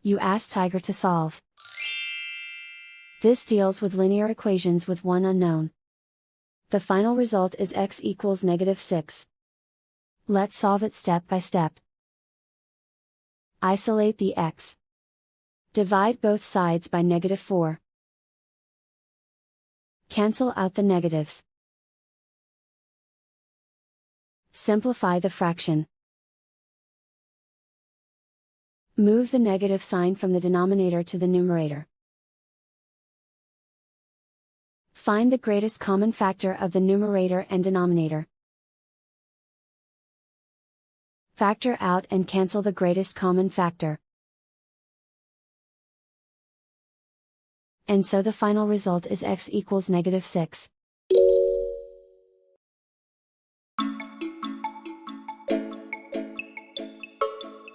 You ask Tiger to solve. This deals with linear equations with one unknown. The final result is x equals -6. Let's solve it step by step. Isolate the x. Divide both sides by -4. Cancel out the negatives. Simplify the fraction. Move the negative sign from the denominator to the numerator. Find the greatest common factor of the numerator and denominator. Factor out and cancel the greatest common factor. And so the final result is x equals -6.